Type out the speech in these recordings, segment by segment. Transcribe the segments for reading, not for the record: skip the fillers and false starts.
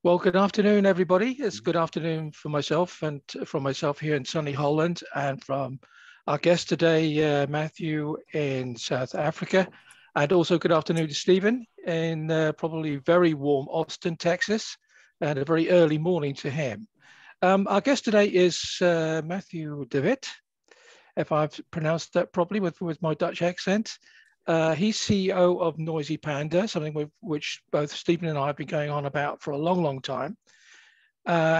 Well, good afternoon, everybody. It's good afternoon for myself and from myself here in sunny Holland and from our guest today, Matthew in South Africa. And also good afternoon to Stephen in probably very warm Austin, Texas, and a very early morning to him. Our guest today is Matthew de Wit, if I've pronounced that properly with my Dutch accent. He's CEO of Noisy Panda, something which both Stephen and I have been going on about for a long, long time.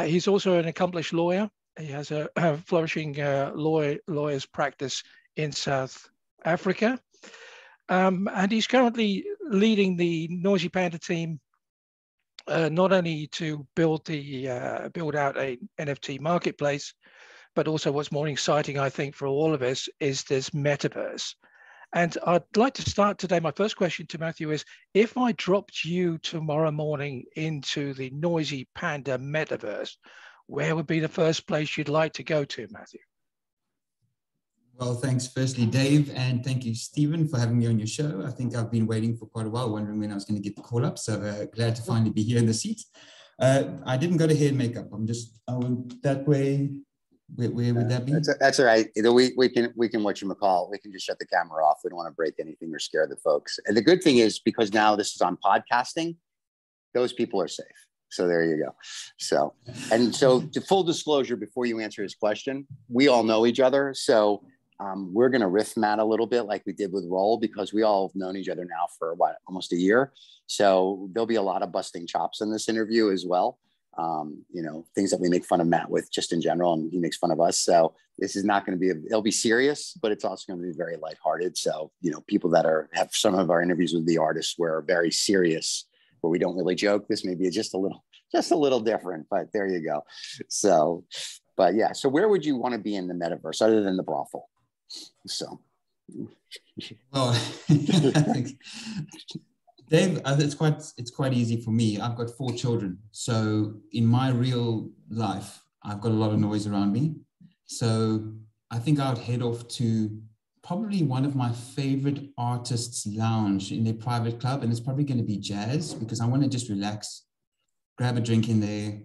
He's also an accomplished lawyer. He has a flourishing lawyer's practice in South Africa. And he's currently leading the Noisy Panda team, not only to build out a NFT marketplace, but also what's more exciting, I think, for all of us is this metaverse. And I'd like to start today. My first question to Matthew is, if I dropped you tomorrow morning into the Noisy Panda metaverse, where would be the first place you'd like to go to, Matthew? Well, thanks firstly, Dave, and thank you, Stephen, for having me on your show. I think I've been waiting for quite a while, wondering when I was going to get the call up. So glad to finally be here in the seat. I didn't go to hair and makeup. I went that way. Where would that be? That's all right. We can whatchamacall. We can just shut the camera off. We don't want to break anything or scare the folks. And the good thing is, because now this is on podcasting, those people are safe. So there you go. So to full disclosure, before you answer his question, we all know each other. So we're going to riff Matt a little bit like we did with Roll, because we all have known each other now for almost a year. So there'll be a lot of busting chops in this interview as well. Things that we make fun of Matt with just in general, and he makes fun of us. So this is not going to be, it'll be serious, but it's also going to be very lighthearted. So, people that have some of our interviews with the artists were very serious, where we don't really joke. This may be just a little different, but there you go. So, but yeah. So where would you want to be in the metaverse other than the brothel? So. Well, Dave, it's quite easy for me. I've got 4 children. So in my real life, I've got a lot of noise around me. So I think I would head off to probably one of my favorite artists' lounge in their private club. And it's probably going to be jazz, because I want to just relax, grab a drink in there,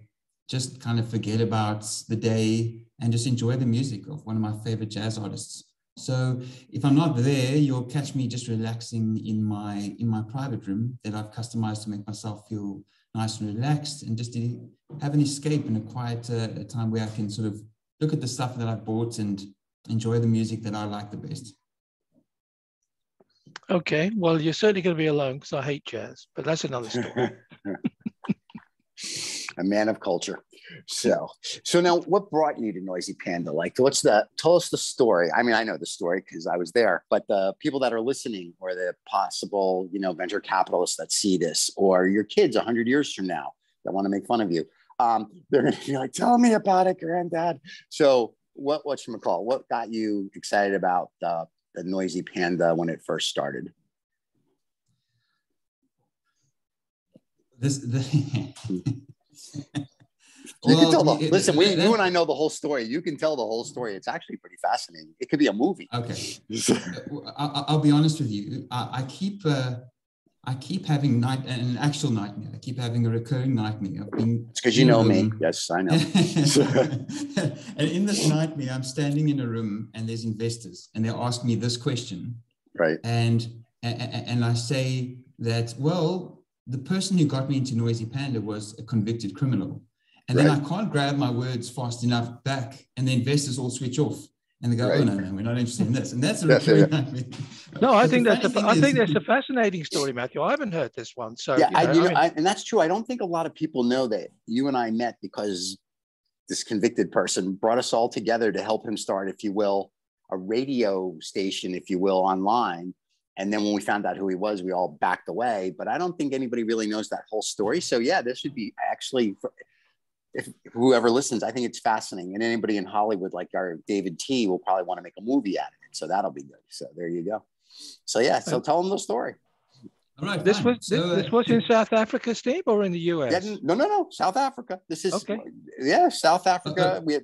just kind of forget about the day and just enjoy the music of one of my favorite jazz artists. So if I'm not there, you'll catch me just relaxing in my private room that I've customized to make myself feel nice and relaxed, and just to have an escape and a quiet time where I can sort of look at the stuff that I've bought and enjoy the music that I like the best. Okay, well, you're certainly going to be alone, because I hate jazz, but that's another story. A man of culture. So now, what brought you to Noisy Panda? Like, tell us the story. I mean, I know the story because I was there, but the people that are listening, or the possible, venture capitalists that see this, or your kids 100 years from now that want to make fun of you, they're going to be like, "Tell me about it, Granddad." So, what got you excited about the Noisy Panda when it first started? You can tell listen, you and I know the whole story. You can tell the whole story. It's actually pretty fascinating. It could be a movie. Okay. I'll be honest with you. I keep having an actual nightmare. I keep having a recurring nightmare. It's because you know me. Yes, I know. And in this nightmare, I'm standing in a room and there's investors, and they ask me this question. Right. And I say that, well, the person who got me into Noisy Panda was a convicted criminal. And then I can't grab my words fast enough back, and the investors all switch off, and they go, "Oh no, we're not interested in this." And that's a recurring nightmare. No, I think that's a fascinating story, Matthew. I haven't heard this one. So yeah, and that's true. I don't think a lot of people know that you and I met because this convicted person brought us all together to help him start, if you will, a radio station, if you will, online. And then when we found out who he was, we all backed away. But I don't think anybody really knows that whole story. So yeah, this should be actually, if whoever listens, I think it's fascinating. And anybody in Hollywood, like our David T, will probably want to make a movie out of it. So that'll be good. So there you go. So yeah, so tell them the story. All right. This was in South Africa, Steve, or in the US? Yeah, no. South Africa. This is South Africa. Okay.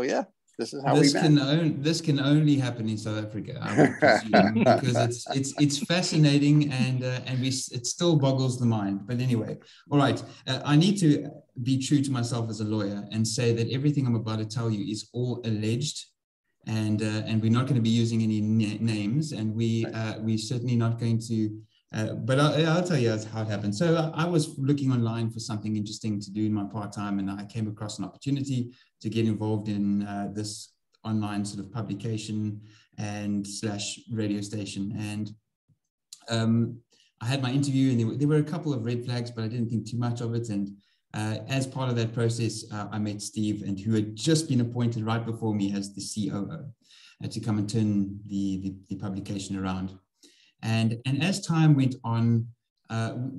Yeah. This is how we met. This can only happen in South Africa, I would presume, because it's fascinating and it still boggles the mind. But anyway, all right. I need to be true to myself as a lawyer and say that everything I'm about to tell you is all alleged, and we're not going to be using any names, and we're certainly not going to. But I'll tell you how it happened. So I was looking online for something interesting to do in my part-time, and I came across an opportunity to get involved in this online sort of publication and / radio station. And I had my interview, and there were a couple of red flags, but I didn't think too much of it. And as part of that process, I met Steve, and who had just been appointed right before me as the COO to come and turn the publication around. And as time went on,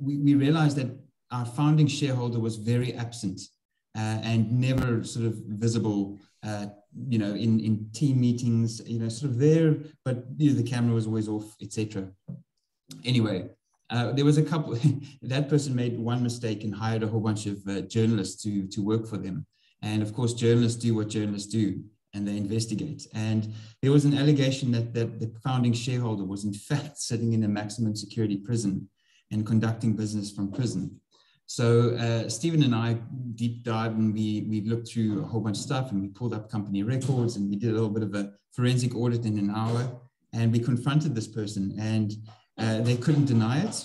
we realized that our founding shareholder was very absent and never sort of visible, in team meetings, sort of there, but the camera was always off, etc. Anyway, there was a couple, that person made one mistake and hired a whole bunch of journalists to work for them. And of course, journalists do what journalists do, and they investigate. And there was an allegation that the founding shareholder was in fact sitting in a maximum security prison and conducting business from prison. So Stephen and I deep dived, and we looked through a whole bunch of stuff, and we pulled up company records, and we did a little bit of a forensic audit in an hour, and we confronted this person, and they couldn't deny it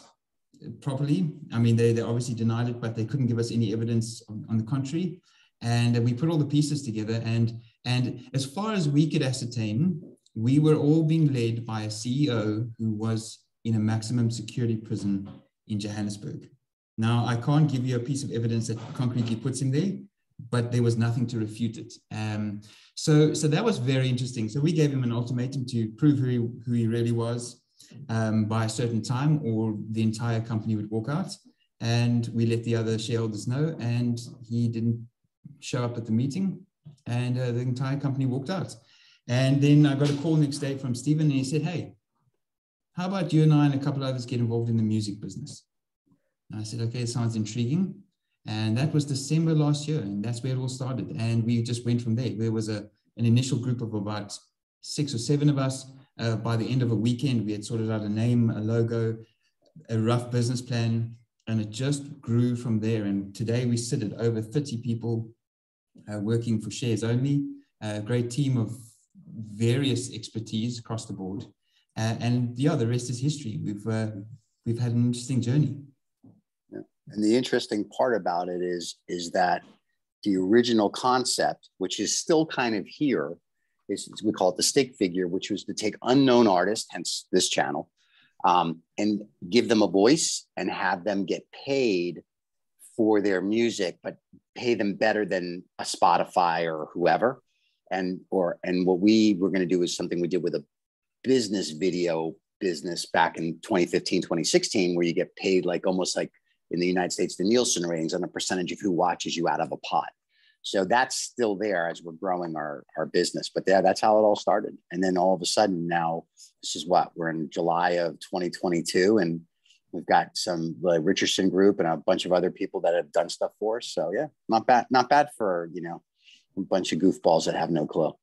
properly. I mean, they obviously denied it, but they couldn't give us any evidence on the contrary. And we put all the pieces together, and as far as we could ascertain, we were all being led by a CEO who was in a maximum security prison in Johannesburg. Now, I can't give you a piece of evidence that concretely puts him there, but there was nothing to refute it. So that was very interesting. So we gave him an ultimatum to prove who he really was by a certain time, or the entire company would walk out. And we let the other shareholders know, and he didn't show up at the meeting, and the entire company walked out. And then I got a call next day from Stephen, and he said, "Hey, how about you and I and a couple others get involved in the music business?" And I said, "Okay, it sounds intriguing." And that was December last year, and that's where it all started. And we just went from there. There was an initial group of about 6 or 7 of us. By the end of a weekend, we had sorted out a name, a logo, a rough business plan, and it just grew from there. And today we sit at over 30 people working for shares only, a great team of various expertise across the board. And yeah, the rest is history. We've had an interesting journey. Yeah. And the interesting part about it is that the original concept, which is still kind of here, is we call it the stick figure, which was to take unknown artists, hence this channel, and give them a voice and have them get paid for their music, but pay them better than a Spotify or whoever. And what we were going to do is something we did with a business video business back in 2015, 2016, where you get paid like almost like in the United States, the Nielsen ratings on a percentage of who watches you out of a pot. So that's still there as we're growing our business. But yeah, that's how it all started. And then all of a sudden now, this is what, we're in July of 2022, and we've got some Richardson Group and a bunch of other people that have done stuff for us. So yeah, not bad for, a bunch of goofballs that have no clue.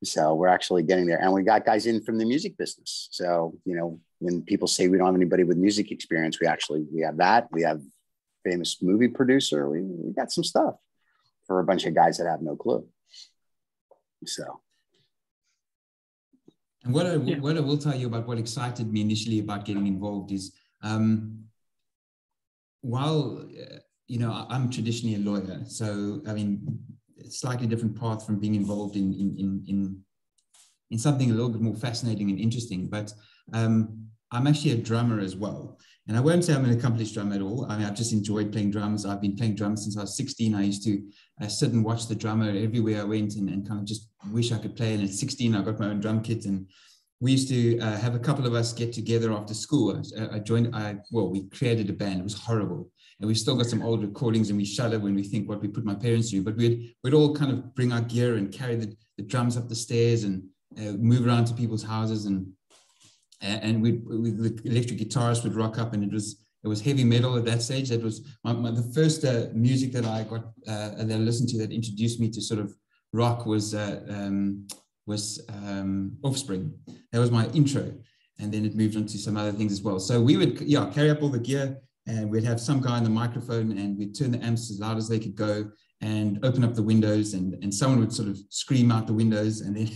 So we're actually getting there. And we got guys in from the music business. So, when people say we don't have anybody with music experience, we have that. We have famous movie producer. We got some stuff for a bunch of guys that have no clue. So. And what I will tell you about what excited me initially about getting involved is, while, I'm traditionally a lawyer, so, I mean, it's a slightly different path from being involved in something a little bit more fascinating and interesting, but I'm actually a drummer as well. And I won't say I'm an accomplished drummer at all. I mean, I've just enjoyed playing drums. I've been playing drums since I was 16. I used to sit and watch the drummer everywhere I went and kind of just wish I could play. And at 16, I got my own drum kit, and we used to have a couple of us get together after school. We created a band. It was horrible. And we've still got some old recordings, and we shudder when we think what we put my parents through. But we'd all kind of bring our gear and carry the drums up the stairs and move around to people's houses, and the electric guitarist would rock up, and it was heavy metal at that stage. That was the first music that I got that I listened to that introduced me to sort of rock was Offspring. That was my intro. And then it moved on to some other things as well. So we would, carry up all the gear, and we'd have some guy on the microphone, and we'd turn the amps as loud as they could go and open up the windows, and someone would sort of scream out the windows and then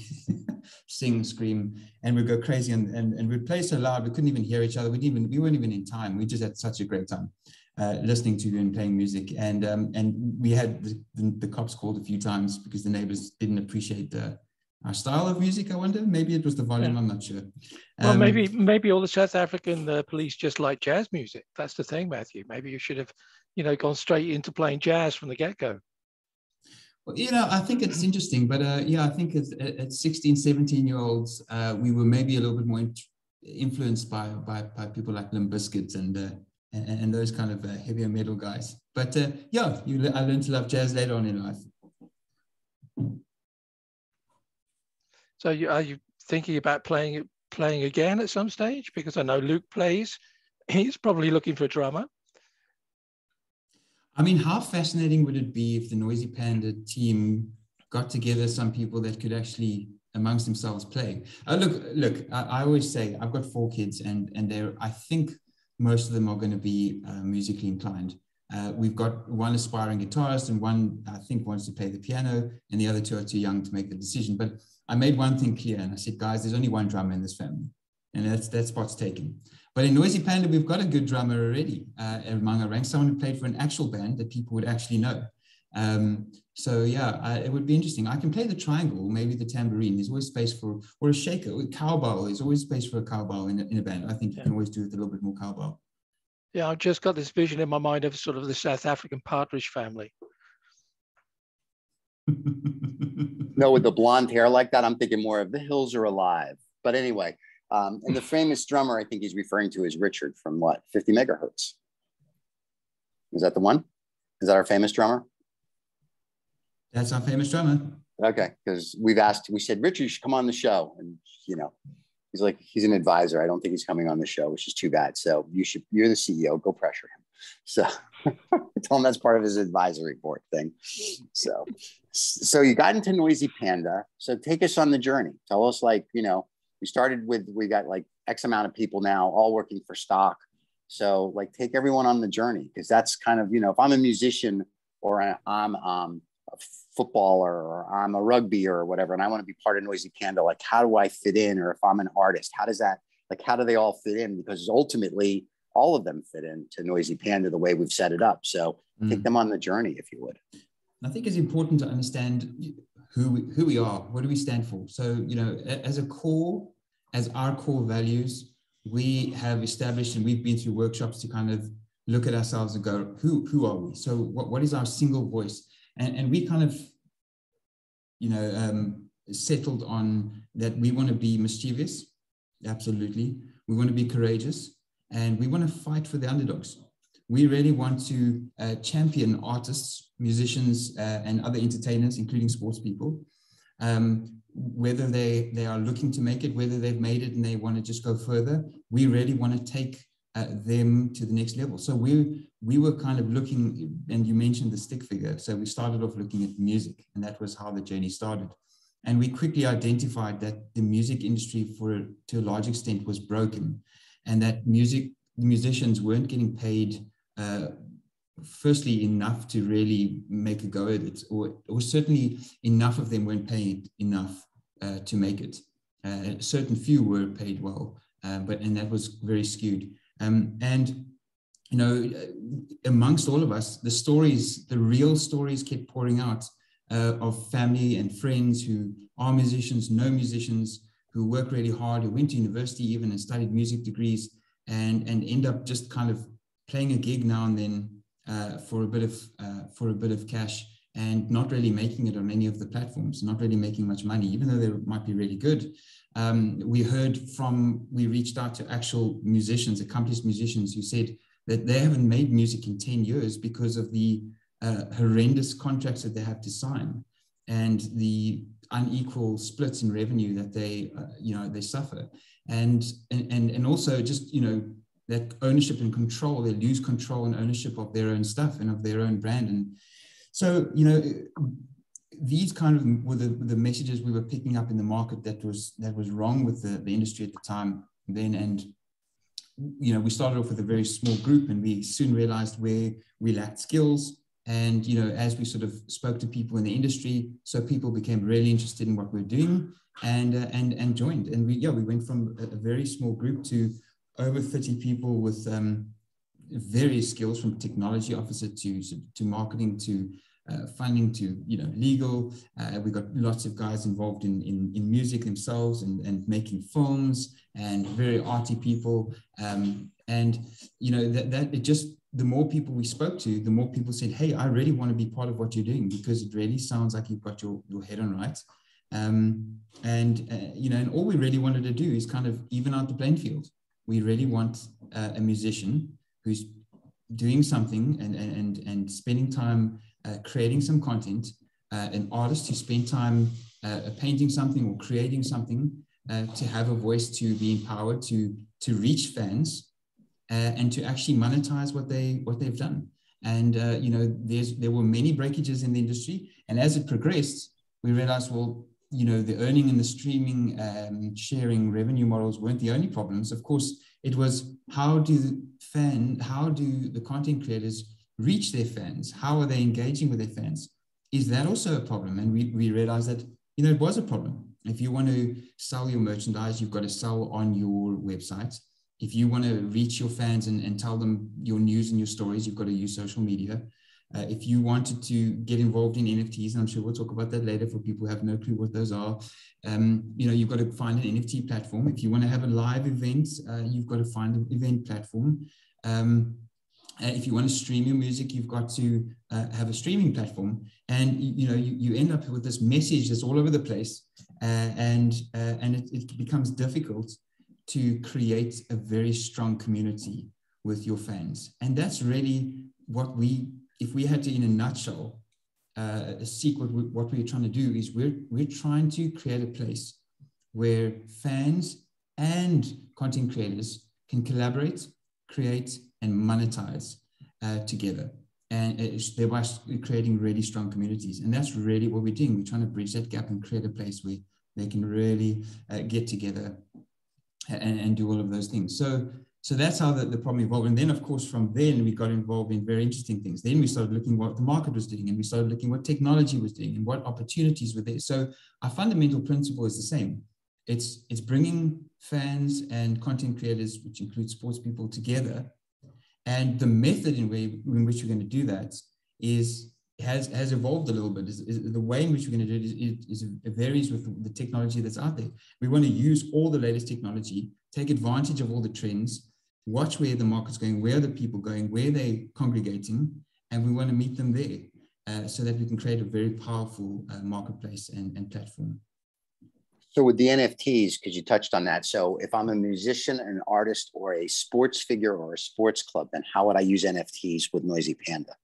sing, scream, and we'd go crazy, and we'd play so loud we couldn't even hear each other. We weren't even in time. We just had such a great time listening to and playing music. And we had the cops called a few times because the neighbors didn't appreciate our style of music. I wonder, maybe it was the volume. I'm not sure. Well, maybe all the South African police just like jazz music. That's the thing, Matthew. Maybe you should have, gone straight into playing jazz from the get-go. Well, I think it's interesting, but I think at 16, 17-year-olds, we were maybe a little bit more influenced by people like Limp Bizkit and those kind of heavier metal guys. But I learned to love jazz later on in life. So are you thinking about playing again at some stage? Because I know Luke plays. He's probably looking for a drummer. I mean, how fascinating would it be if the Noisy Panda team got together some people that could actually amongst themselves play? Look, I always say I've got 4 kids, and I think most of them are going to be musically inclined. We've got one aspiring guitarist, and one I think wants to play the piano, and the other 2 are too young to make the decision. But I made one thing clear, and I said, guys, there's only one drummer in this family, and that spot's taken. But in Noisy Panda, we've got a good drummer already among our ranks, someone who played for an actual band that people would actually know. It would be interesting. I can play the triangle, maybe the tambourine. There's always space for, or a shaker, or a cowbell. There's always space for a cowbell in a band. I think you can always do with a little bit more cowbell. Yeah, I've just got this vision in my mind of sort of the South African Partridge Family. No, with the blonde hair like that, I'm thinking more of The Hills Are Alive. But anyway, and the famous drummer I think he's referring to is Richard from 50 megahertz. Is that the one? Is that our famous drummer? That's our famous drummer. Okay, because we said, Richard, you should come on the show. And, he's like, he's an advisor. I don't think he's coming on the show, which is too bad. So you're the CEO, go pressure him. So I told him that's part of his advisory board thing. So you got into Noisy Panda. So take us on the journey. Tell us, we got like X amount of people now all working for stock. So take everyone on the journey, because that's kind of, if I'm a musician or I'm a footballer or I'm a rugby or whatever, and I want to be part of Noisy Panda, how do I fit in? Or if I'm an artist, how do they all fit in? Because ultimately all of them fit into Noisy Panda the way we've set it up. So take them on the journey, if you would. I think it's important to understand who we are. What do we stand for? So, as our core values, we have established, and we've been through workshops to kind of look at ourselves and go, who are we? So what is our single voice? And we kind of, settled on that we want to be mischievous. Absolutely. We want to be courageous, and we want to fight for the underdogs. We really want to champion artists, musicians, and other entertainers, including sports people, whether they are looking to make it, whether they've made it and they want to just go further. We really want to take them to the next level. So we were kind of looking, and you mentioned the stick figure. So we started off looking at music, and that was how the journey started. And we quickly identified that the music industry, to a large extent, was broken, and that the musicians weren't getting paid firstly enough to really make a go at it, or certainly enough of them weren't paid enough to make it. A certain few were paid well, and that was very skewed. Amongst all of us, the real stories kept pouring out of family and friends who are musicians, know musicians, who work really hard, who went to university even and studied music degrees, and end up just kind of playing a gig now and then for a bit of cash, and not really making it on any of the platforms, not really making much money, even though they might be really good. We reached out to actual musicians, accomplished musicians, who said that they haven't made music in 10 years because of the horrendous contracts that they have to sign and the unequal splits in revenue that they suffer. And also just, that ownership and control, they lose control and ownership of their own stuff and of their own brand. And so, these kind of were the messages we were picking up in the market that was wrong with the industry at the time then. And you know, we started off with a very small group, and we soon realized where we lacked skills. And you know, as we sort of spoke to people in the industry, so people became really interested in what we're doing and joined. And we went from a very small group to over 30 people with various skills, from technology officer to marketing to funding to, you know, legal. We got lots of guys involved in music themselves and making films, and very arty people. And you know, that it just, the more people we spoke to, the more people said, hey, I really want to be part of what you're doing, because it really sounds like you've got your head on right. You know, and all we really wanted to do is kind of even out the playing field. We really want a musician who's doing something and spending time creating some content, an artist who spent time painting something or creating something, to have a voice, to be empowered, to reach fans, and to actually monetize what they've done. And you know, there were many breakages in the industry, and as it progressed, we realized, well, you know, the earning and the streaming sharing revenue models weren't the only problems. Of course, it was how do the content creators reach their fans? How are they engaging with their fans? Is that also a problem? And we realized that, you know, it was a problem. If you want to sell your merchandise, you've got to sell on your website. If you want to reach your fans and tell them your news and your stories, you've got to use social media. If you wanted to get involved in NFTs, and I'm sure we'll talk about that later for people who have no clue what those are, you know, you've got to find an NFT platform. If you want to have a live event, you've got to find an event platform. If you want to stream your music, you've got to have a streaming platform. And you know, you end up with this message that's all over the place, and it becomes difficult to create a very strong community with your fans. And that's really what if we had to, in a nutshell, seek what we're trying to do, is we're trying to create a place where fans and content creators can collaborate, create, and monetize together, and thereby creating really strong communities. And that's really what we're doing. We're trying to bridge that gap and create a place where they can really get together and do all of those things. So that's how the problem evolved. And then, of course, from then we got involved in very interesting things. Then we started looking what the market was doing, and we started looking what technology was doing and what opportunities were there. So our fundamental principle is the same. It's bringing fans and content creators, which include sports people, together. And the method in which we're going to do that has evolved a little bit. The way in which we're going to do it varies with the technology that's out there. We want to use all the latest technology, take advantage of all the trends, watch where the market's going, where are the people going, where they're congregating, and we want to meet them there, so that we can create a very powerful marketplace and platform. So with the NFTs, because you touched on that, so if I'm a musician, an artist, or a sports figure or a sports club, then how would I use NFTs with Noisy Panda?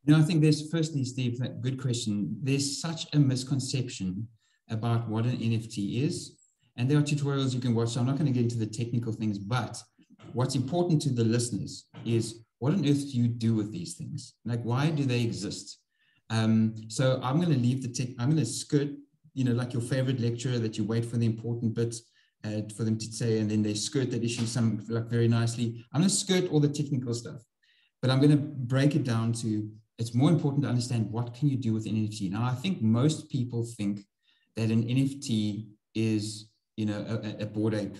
You know, I think firstly, Steve, good question. There's such a misconception about what an NFT is. And there are tutorials you can watch. So I'm not going to get into the technical things, but what's important to the listeners is, what on earth do you do with these things? Like, why do they exist? So I'm going to leave I'm going to skirt, you know, like your favorite lecturer that you wait for the important bits for them to say, and then they skirt that issue very nicely. I'm going to skirt all the technical stuff, but I'm going to break it down to, it's more important to understand what can you do with an NFT. Now, I think most people think that an NFT is, you know, a bored ape.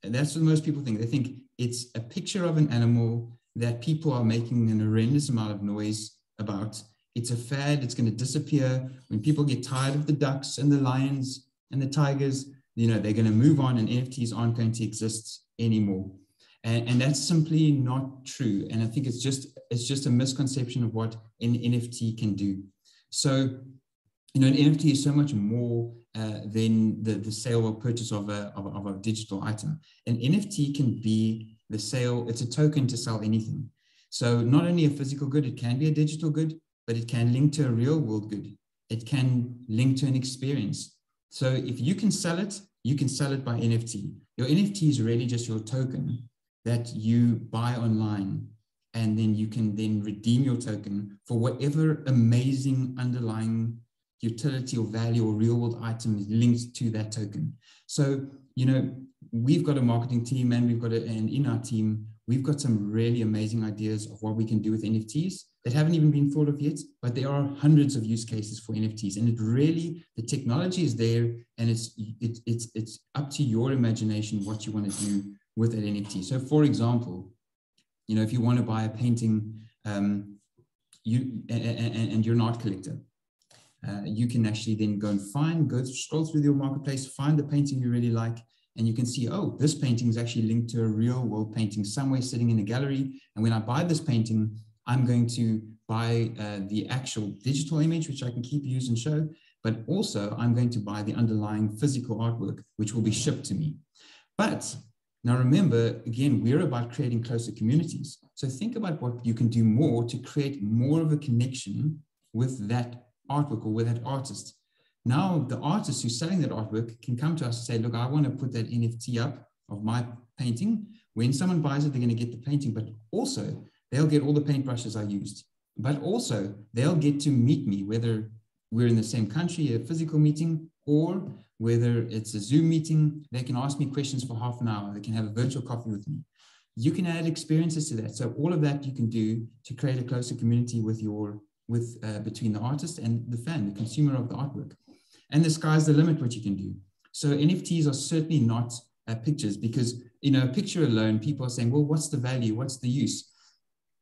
And that's what most people think. They think it's a picture of an animal that people are making an horrendous amount of noise about. It's a fad. It's going to disappear. When people get tired of the ducks and the lions and the tigers, you know, they're going to move on, and NFTs aren't going to exist anymore. And that's simply not true. And I think it's just a misconception of what an NFT can do. So, you know, an NFT is so much more than the sale or purchase of a digital item. An NFT can be the sale. It's a token to sell anything. So not only a physical good, it can be a digital good, but it can link to a real world good. It can link to an experience. So if you can sell it, you can sell it by NFT. Your NFT is really just your token that you buy online, and then you can then redeem your token for whatever amazing underlying, utility or value or real world item is linked to that token. So, you know, we've got a marketing team and and in our team, we've got some really amazing ideas of what we can do with NFTs that haven't even been thought of yet, but there are hundreds of use cases for NFTs. And it really, the technology is there, and it's up to your imagination what you want to do with that NFT. So for example, you know, if you want to buy a painting, and you're an art collector, you can actually then go and scroll through your marketplace, find the painting you really like, and you can see, oh, this painting is actually linked to a real world painting somewhere sitting in a gallery. And when I buy this painting, I'm going to buy the actual digital image, which I can keep, use, and show, but also I'm going to buy the underlying physical artwork, which will be shipped to me. But now remember, again, we're about creating closer communities. So think about what you can do more to create more of a connection with that artwork or with that artist. Now the artist who's selling that artwork can come to us and say, look, I want to put that NFT up of my painting. When someone buys it, they're going to get the painting, but also they'll get all the paintbrushes I used, but also they'll get to meet me, whether we're in the same country, a physical meeting, or whether it's a Zoom meeting. They can ask me questions for half an hour. They can have a virtual coffee with me. You can add experiences to that. So all of that you can do to create a closer community between the artist and the fan, the consumer of the artwork. And the sky's the limit what you can do. So NFTs are certainly not pictures, because, you know, a picture alone, people are saying, well, what's the value? What's the use?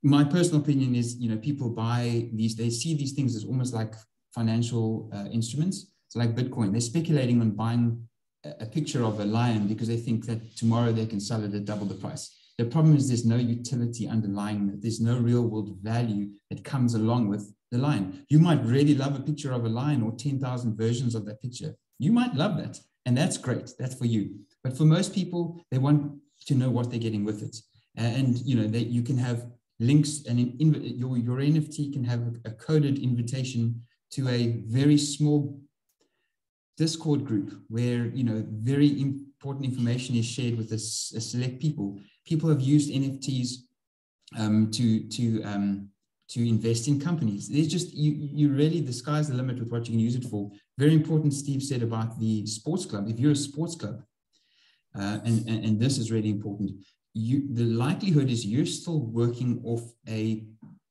My personal opinion is, you know, people buy these, they see these things as almost like financial instruments. So like Bitcoin, they're speculating on buying a picture of a lion because they think that tomorrow they can sell it at double the price. The problem is there's no utility underlying that. There's no real world value that comes along with the lion. You might really love a picture of a lion or 10,000 versions of that picture. You might love that, and that's great. That's for you. But for most people, they want to know what they're getting with it. And you know, you can have links, and your NFT can have a coded invitation to a very small Discord group where, you know, very important information is shared with a select people. People have used NFTs to invest in companies. There's just, you really, the sky's the limit with what you can use it for. Very important, Steve said about the sports club. If you're a sports club, and this is really important, the likelihood is you're still working off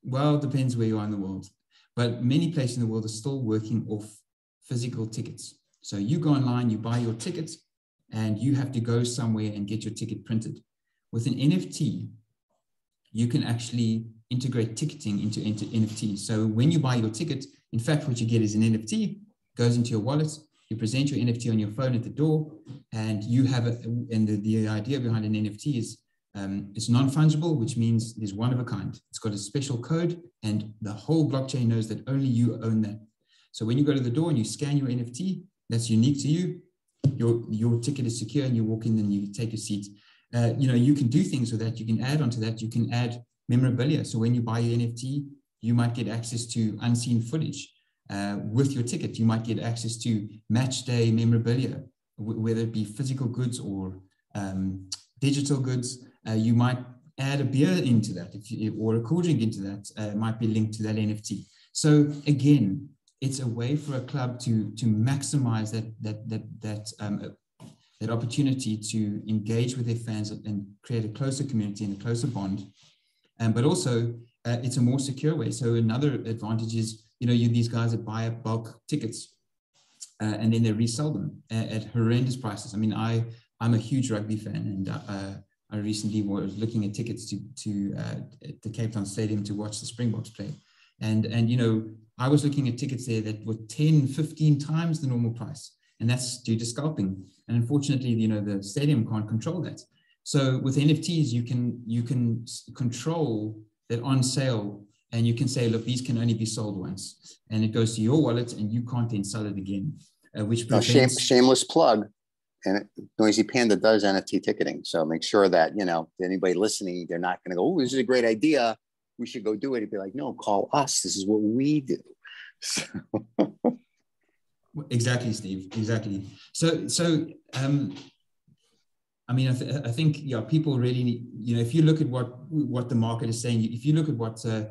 well, it depends where you are in the world, but many places in the world are still working off physical tickets. So you go online, you buy your tickets, and you have to go somewhere and get your ticket printed. With an NFT, you can actually integrate ticketing into NFT. So when you buy your ticket, in fact, what you get is an NFT, goes into your wallet, you present your NFT on your phone at the door, and you have the idea behind an NFT is it's non-fungible, which means there's one of a kind. It's got a special code, and the whole blockchain knows that only you own that. So when you go to the door and you scan your NFT, that's unique to you. Your ticket is secure, and you walk in and you take your seat. You know, you can do things with that. You can add onto that. You can add memorabilia. So when you buy your NFT, you might get access to unseen footage. With your ticket, you might get access to match day memorabilia, whether it be physical goods or digital goods. You might add a beer into that, or a cool drink into that. It might be linked to that NFT. So again, it's a way for a club to maximize that opportunity to engage with their fans and create a closer community and a closer bond. But also, it's a more secure way. So another advantage is, you know, these guys that buy up bulk tickets and then they resell them at horrendous prices. I mean, I'm a huge rugby fan, and I recently was looking at tickets to the Cape Town Stadium to watch the Springboks play. And you know, I was looking at tickets there that were 10, 15 times the normal price. And that's due to scalping. And unfortunately, you know, the stadium can't control that. So with NFTs, you can control that on sale, and you can say, look, these can only be sold once. And it goes to your wallet, and you can't then sell it again, which prevents... shameless plug. And Noisy Panda does NFT ticketing. So make sure that, you know, anybody listening, they're not going to go, oh, this is a great idea, we should go do it. It'd be like, no, call us. This is what we do. So. Exactly, Steve. Exactly. So I mean, I think, yeah, people really need, you know, if you look at what the market is saying, if you look at what, if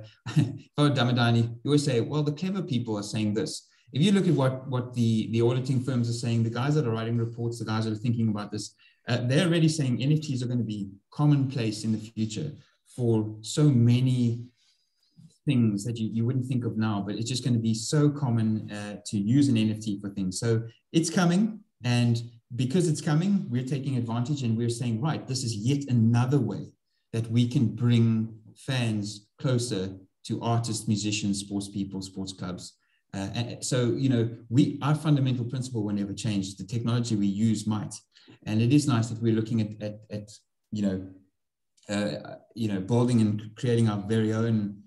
I were Damadani, you always say, well, the clever people are saying this. if you look at what the auditing firms are saying, the guys that are writing reports, the guys that are thinking about this, they're already saying NFTs are going to be commonplace in the future for so many things that you wouldn't think of now, but it's just going to be so common to use an NFT for things. So it's coming, and because it's coming, we're taking advantage, and we're saying, right, this is yet another way that we can bring fans closer to artists, musicians, sports people, sports clubs. And so, our fundamental principle will never change. The technology we use might, and it is nice that we're looking at building and creating our very own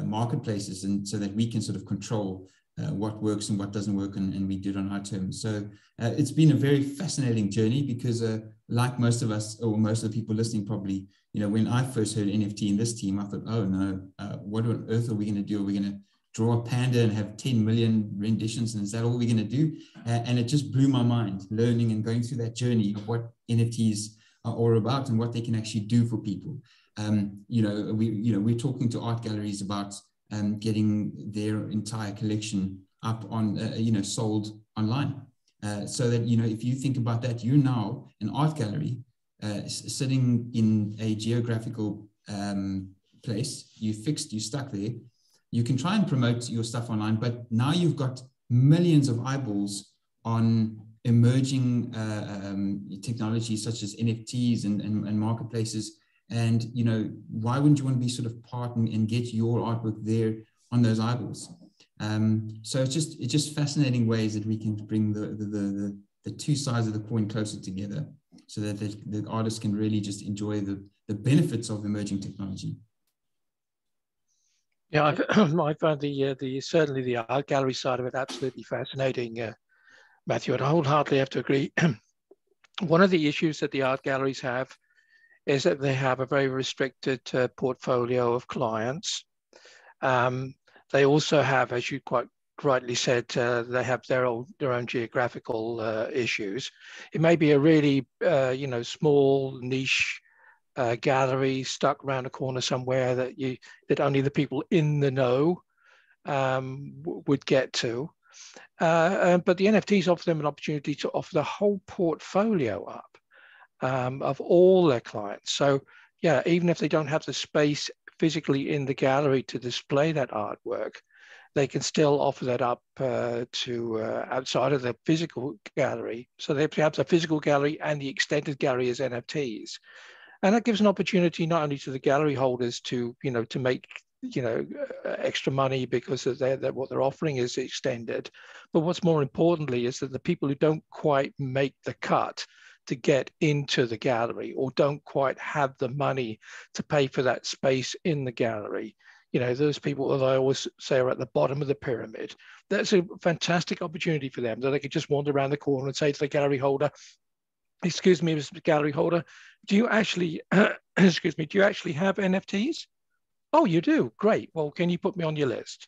marketplaces, and so that we can sort of control what works and what doesn't work, and we do it on our terms. So it's been a very fascinating journey, because like most of us, or most of the people listening probably, when I first heard NFT in this team, I thought, oh no, what on earth are we going to do? Are we going to draw a panda and have 10 million renditions, and is that all we're going to do? And it just blew my mind, learning and going through that journey of what NFTs are all about and what they can actually do for people. We're talking to art galleries about getting their entire collection up on, sold online. So that, if you think about that, you're now an art gallery sitting in a geographical place. You're stuck there. You can try and promote your stuff online, but now you've got millions of eyeballs on emerging technologies such as NFTs and marketplaces. And, why wouldn't you want to be sort of part and get your artwork there on those eyeballs? So it's just fascinating ways that we can bring the two sides of the coin closer together, so that the artists can really just enjoy the benefits of emerging technology. Yeah, I found certainly the art gallery side of it absolutely fascinating, Matthew, and I wholeheartedly have to agree. One of the issues that the art galleries have is that they have a very restricted portfolio of clients. They also have, as you quite rightly said, they have their own geographical issues. It may be a really, small niche gallery stuck around a corner somewhere that only the people in the know would get to. But the NFTs offer them an opportunity to offer the whole portfolio up of all their clients. So yeah, even if they don't have the space physically in the gallery to display that artwork, they can still offer that up to outside of the physical gallery. So they have the physical gallery and the extended gallery as NFTs. And that gives an opportunity not only to the gallery holders to make extra money because of what they're offering is extended, but what's more importantly is that the people who don't quite make the cut to get into the gallery, or don't quite have the money to pay for that space in the gallery, those people that I always say are at the bottom of the pyramid, that's a fantastic opportunity for them, that they could just wander around the corner and say to the gallery holder, excuse me, Mr. Gallery holder, do you actually, excuse me, do you actually have NFTs? Oh, you do? Great. Well, can you put me on your list?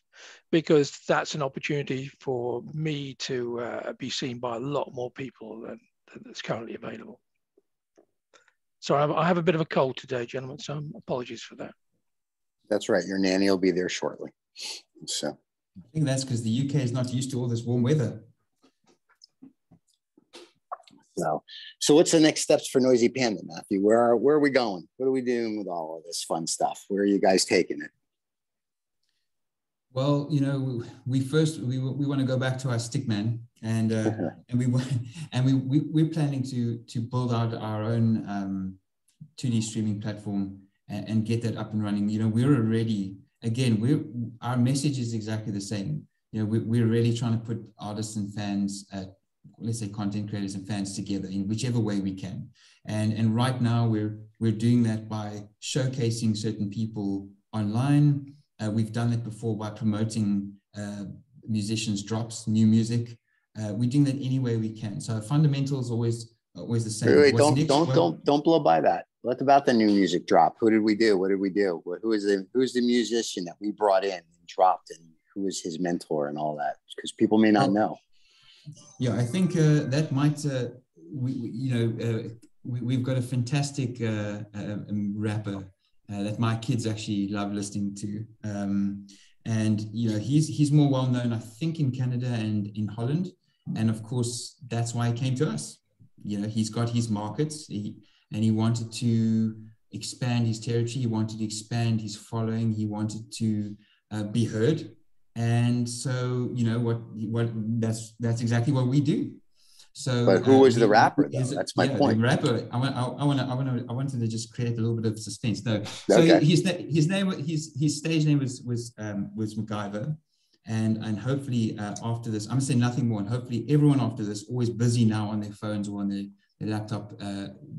Because that's an opportunity for me to be seen by a lot more people than that's currently available. Sorry, I have a bit of a cold today, gentlemen, so apologies for that. That's right. Your nanny will be there shortly. So I think that's because the UK is not used to all this warm weather. So what's the next steps for Noisy Panda, Matthew? Where are we going? What are we doing with all of this fun stuff? Where are you guys taking it? Well, we want to go back to our stickman, and we're planning to build out our own 2D streaming platform and get that up and running. We're already, again, our message is exactly the same. We're really trying to put artists and fans, let's say content creators and fans together in whichever way we can. And right now we're doing that by showcasing certain people online. We've done that before by promoting musicians' drops, new music. We're doing that any way we can. So fundamental is always the same. Wait, don't blow by that. What about the new music drop? Who did we do? What did we do? Who's the musician that we brought in and dropped, and who was his mentor and all that? Because people may not know. Yeah, I think that might. We've got a fantastic rapper that my kids actually love listening to, And he's more well known, I think, in Canada and in Holland. And of course, that's why he came to us. He's got his markets, and he wanted to expand his territory. He wanted to expand his following. He wanted to be heard. And so, that's exactly what we do. So, but who was the rapper though? That's my point. The rapper. I wanted to just create a little bit of suspense. No, so okay. his stage name was McGyver, and hopefully after this, I'm gonna say nothing more. And hopefully everyone after this, always busy now on their phones or on their laptop,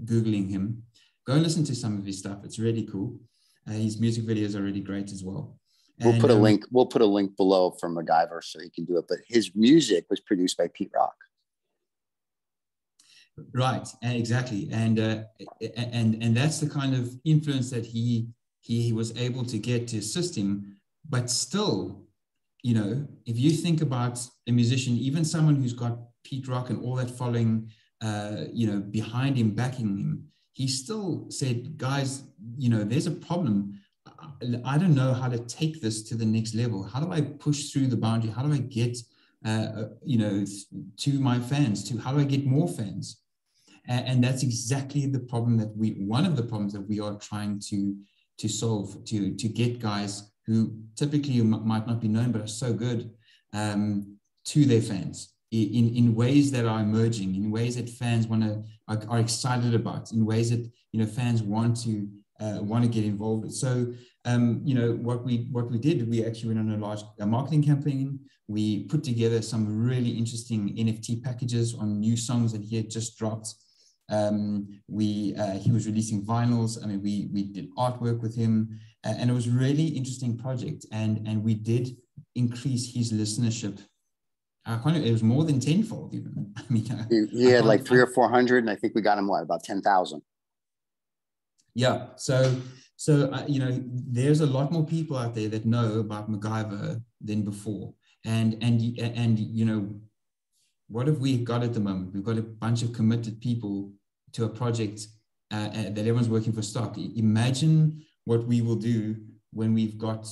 googling him. Go and listen to some of his stuff. It's really cool. His music videos are really great as well. We'll put a link. We'll put a link below for McGyver so he can do it. But his music was produced by Pete Rock. Right, exactly, and that's the kind of influence that he was able to get to assist him. But still, if you think about a musician, even someone who's got Pete Rock and all that following, behind him, backing him, he still said, guys, there's a problem. I don't know how to take this to the next level. How do I push through the boundary? How do I get, to my fans? How do I get more fans? And that's exactly the problem one of the problems that we are trying to solve, to get guys who typically might not be known, but are so good, to their fans in ways that are emerging, in ways that fans are excited about, in ways that, fans want to get involved with. So, what we did, we actually went on a large marketing campaign. We put together some really interesting NFT packages on new songs that he had just dropped. He was releasing vinyls. I mean, we did artwork with him, and it was a really interesting project. And we did increase his listenership. It was more than tenfold, even. I mean, he had like 300 or 400, and I think we got him about 10,000. Yeah. So there's a lot more people out there that know about McGyver than before. And what have we got at the moment? We've got a bunch of committed people to a project that everyone's working for stock. Imagine what we will do when we've got,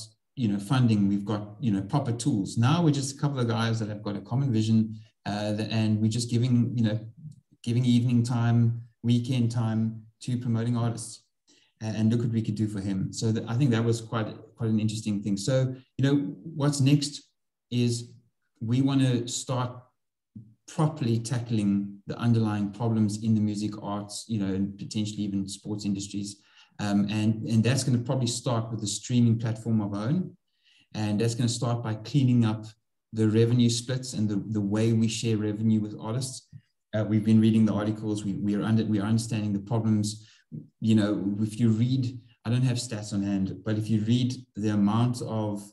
funding, we've got, proper tools. Now we're just a couple of guys that have got a common vision, and we're just giving evening time, weekend time to promoting artists. And look what we could do for him. So I think that was quite an interesting thing. So, what's next is we want to start properly tackling the underlying problems in the music arts, and potentially even sports industries. And that's going to probably start with the streaming platform of our own. And that's going to start by cleaning up the revenue splits and the way we share revenue with artists. We've been reading the articles. We are understanding the problems. If you read, I don't have stats on hand, but if you read the amount of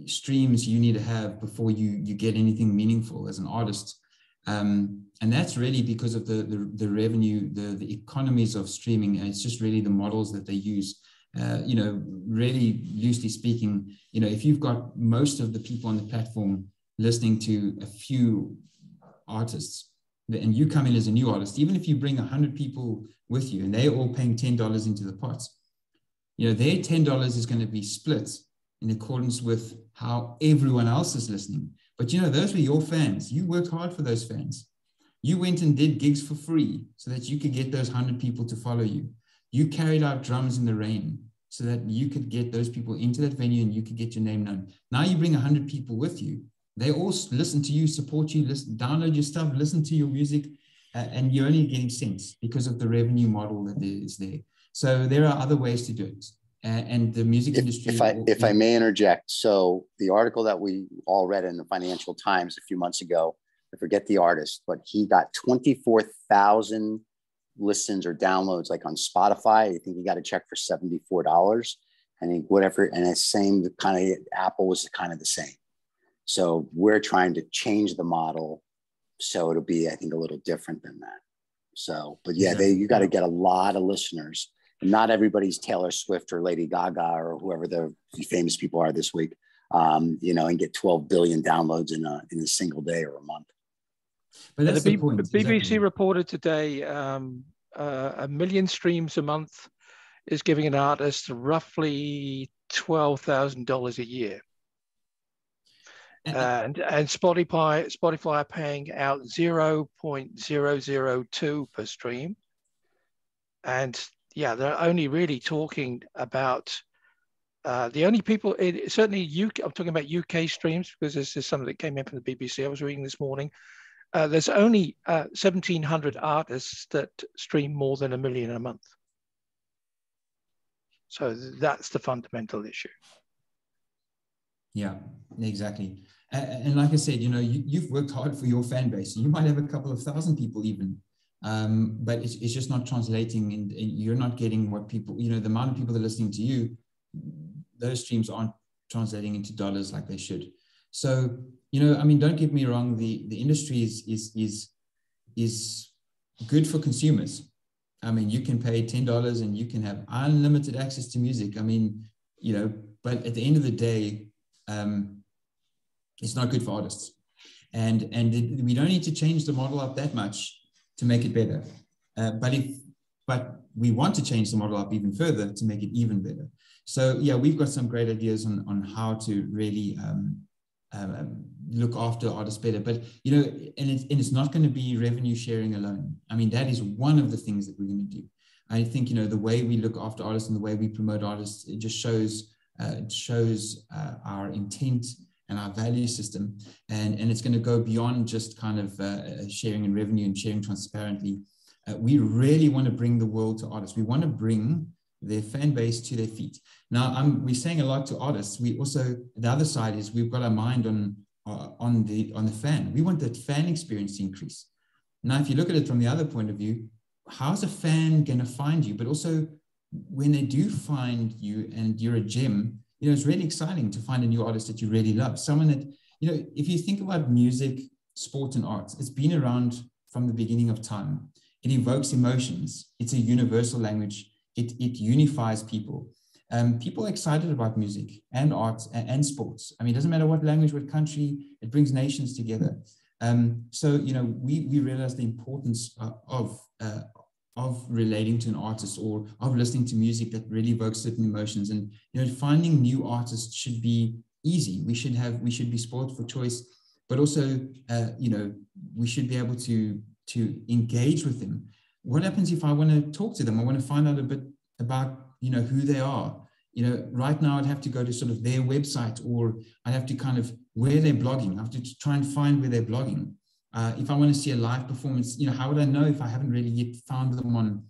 streams you need to have before you get anything meaningful as an artist, and that's really because of the revenue, the economies of streaming. And it's just really the models that they use. Really loosely speaking, if you've got most of the people on the platform listening to a few artists, and you come in as a new artist, even if you bring 100 people with you and they're all paying $10 into the pot, their $10 is going to be split in accordance with how everyone else is listening. But those were your fans. You worked hard for those fans. You went and did gigs for free so that you could get those 100 people to follow you. You carried out drums in the rain so that you could get those people into that venue and you could get your name known. Now you bring 100 people with you. They all listen to you, support you, download your stuff, listen to your music, and you're only getting cents because of the revenue model that is there. So there are other ways to do it. And the music industry. If I may interject, so the article that we all read in the Financial Times a few months ago, I forget the artist, but he got 24,000 listens or downloads like on Spotify. I think he got a check for $74. And it's same kind of Apple was kind of the same. So we're trying to change the model so it'll be, I think, a little different than that. So, but yeah, you got to get a lot of listeners. And not everybody's Taylor Swift or Lady Gaga or whoever the famous people are this week, and get 12 billion downloads in a single day or a month. But that's the point. The BBC reported today 1 million streams a month is giving an artist roughly $12,000 a year. and Spotify are paying out 0.002 per stream. And yeah, they're only really talking about the only people, certainly UK, I'm talking about UK streams because this is something that came in from the BBC I was reading this morning. There's only 1,700 artists that stream more than 1 million a month. So that's the fundamental issue. Yeah, exactly. And like I said, you know, you've worked hard for your fan base. You might have a couple of thousand people even, but it's just not translating, and you're not getting what people, you know, the amount of people that are listening to you, those streams aren't translating into dollars like they should. So, you know, I mean, don't get me wrong, the industry is good for consumers. I mean, you can pay $10 and you can have unlimited access to music. I mean, you know, but at the end of the day, it's not good for artists. And we don't need to change the model up that much to make it better. But we want to change the model up even further to make it even better. So yeah, we've got some great ideas on how to really look after artists better. But, you know, and it's not going to be revenue sharing alone. I mean, that is one of the things that we're going to do. I think, you know, the way we look after artists and the way we promote artists, it just shows our intent and our value system. And it's going to go beyond just kind of sharing in revenue and sharing transparently. We really want to bring the world to artists. We want to bring their fan base to their feet. Now, we're saying a lot to artists. We also, the other side is we've got our mind on the fan. We want that fan experience to increase. Now, if you look at it from the other point of view, how's a fan going to find you? But also, when they do find you and you're a gem, you know, it's really exciting to find a new artist that you really love. Someone that, you know, if you think about music, sport, and arts, it's been around from the beginning of time. It evokes emotions. It's a universal language. It unifies people. People are excited about music and arts and sports. I mean, it doesn't matter what language, what country, it brings nations together. So, you know, we realize the importance of relating to an artist or of listening to music that really evokes certain emotions. And, you know, finding new artists should be easy. We should be spoiled for choice, but also, you know, we should be able to engage with them. What happens if I want to talk to them? I want to find out a bit about, you know, who they are. You know, right now I'd have to go to sort of their website, or I'd have to kind of where they're blogging. I have to try and find where they're blogging. If I want to see a live performance, you know, how would I know if I haven't really yet found them on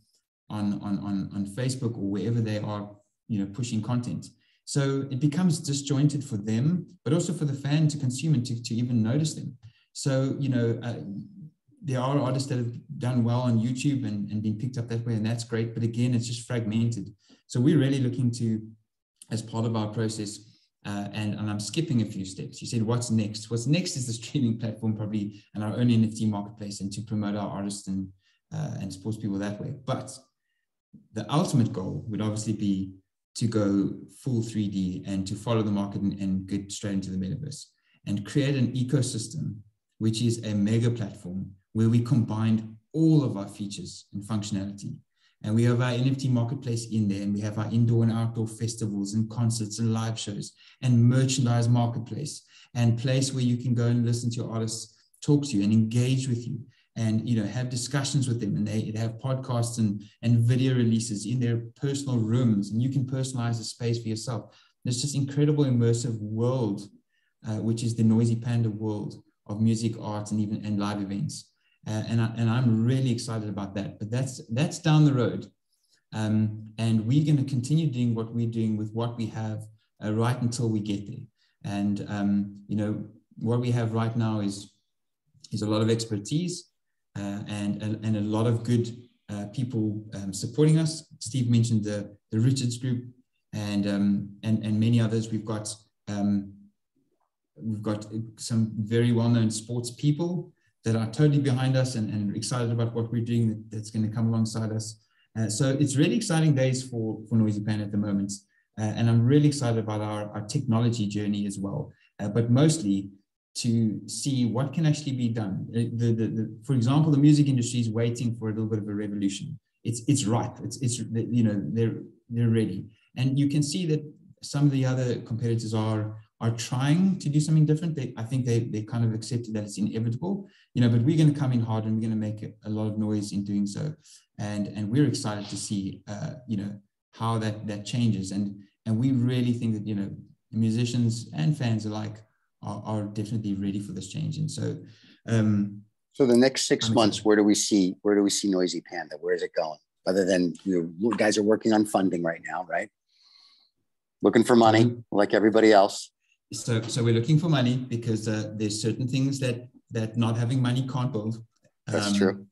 Facebook or wherever they are, you know, pushing content? So it becomes disjointed for them, but also for the fan to consume and to even notice them. So, you know, there are artists that have done well on YouTube and been picked up that way, and that's great. But again, it's just fragmented. So we're really looking to, as part of our process, and I'm skipping a few steps. You said, what's next? What's next is the streaming platform, probably, and our own NFT marketplace, and to promote our artists and sports people that way. But the ultimate goal would obviously be to go full 3D and to follow the market and get straight into the metaverse and create an ecosystem, which is a mega platform where we combined all of our features and functionality. And we have our NFT marketplace in there, and we have our indoor and outdoor festivals and concerts and live shows and merchandise marketplace and place where you can go and listen to your artists talk to you and engage with you and, you know, have discussions with them. And they have podcasts and video releases in their personal rooms, and you can personalize the space for yourself. There's this incredible immersive world, which is the Noisy Panda world of music, art, and live events. And I'm really excited about that, but that's down the road. And we're going to continue doing what we're doing with what we have right until we get there. And, you know, what we have right now is a lot of expertise and a lot of good people supporting us. Steve mentioned the Richards Group and many others. We've got some very well-known sports people that are totally behind us and excited about what we're doing that's going to come alongside us. So it's really exciting days for Noisy Panda at the moment. And I'm really excited about our technology journey as well, but mostly to see what can actually be done. For example, the music industry is waiting for a little bit of a revolution. It's ripe. It's you know, they're ready. And you can see that some of the other competitors are are trying to do something different. I think they kind of accepted that it's inevitable, but we're going to come in hard and we're going to make a lot of noise in doing so. And we're excited to see, how that changes. And we really think that, musicians and fans alike are definitely ready for this change. And so, so the next 6 months, where do we see Noisy Panda? Where is it going? Other than, you guys are working on funding right now, right? Looking for money like everybody else. So we're looking for money because there's certain things that not having money can't build. That's true.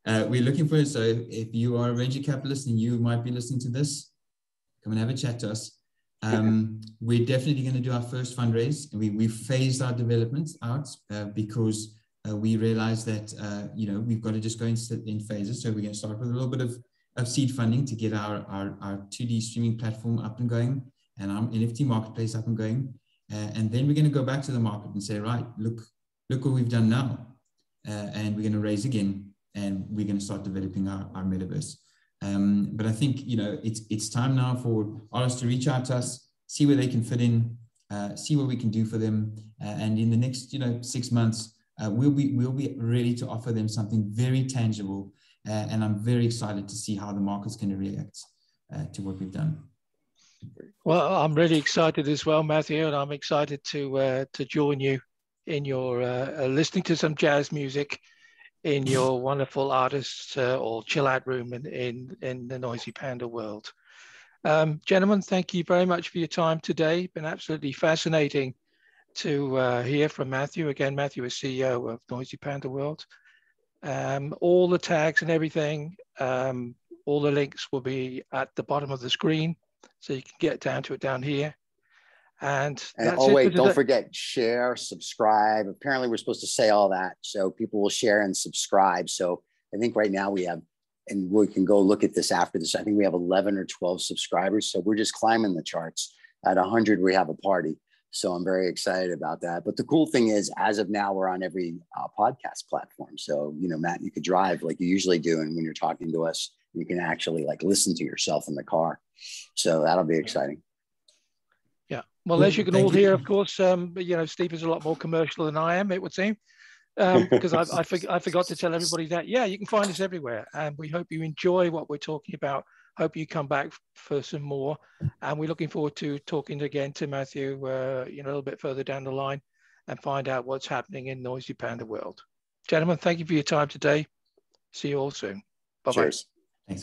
We're looking for it. So if you are a venture capitalist and you might be listening to this, come and have a chat to us. We're definitely going to do our first fundraise. We've phased our developments out because we realized that, we've got to just go in phases. So we're going to start with a little bit of seed funding to get our 2D streaming platform up and going and our NFT marketplace up and going. And then we're going to go back to the market and say, right, look what we've done now. And we're going to raise again. And we're going to start developing our metaverse. But I think, it's time now for artists to reach out to us, see where they can fit in, see what we can do for them. And in the next, 6 months, we'll be ready to offer them something very tangible. And I'm very excited to see how the market's going to react to what we've done. Well, I'm really excited as well, Matthew, and I'm excited to join you in your listening to some jazz music in your wonderful artist or chill out room in the Noisy Panda world. Gentlemen, thank you very much for your time today. Been absolutely fascinating to hear from Matthew. Again, Matthew is CEO of Noisy Panda World. All the tags and everything, all the links will be at the bottom of the screen, so you can get down to it down here. And oh wait, don't forget, share, subscribe. Apparently we're supposed to say all that, so people will share and subscribe. So I think right now we have, and we can go look at this after this, I think we have 11 or 12 subscribers. So we're just climbing the charts. At 100, we have a party. So I'm very excited about that. But the cool thing is, as of now, we're on every podcast platform. So, Matt, you could drive like you usually do. And when you're talking to us, you can actually listen to yourself in the car. So that'll be exciting. Well, as you can all hear, of course, Steve is a lot more commercial than I am, it would seem, because I forgot to tell everybody that, you can find us everywhere. And we hope you enjoy what we're talking about. Hope you come back for some more. And we're looking forward to talking again to Matthew, a little bit further down the line and find out what's happening in Noisy Panda world. Gentlemen, thank you for your time today. See you all soon. Bye-bye. Cheers.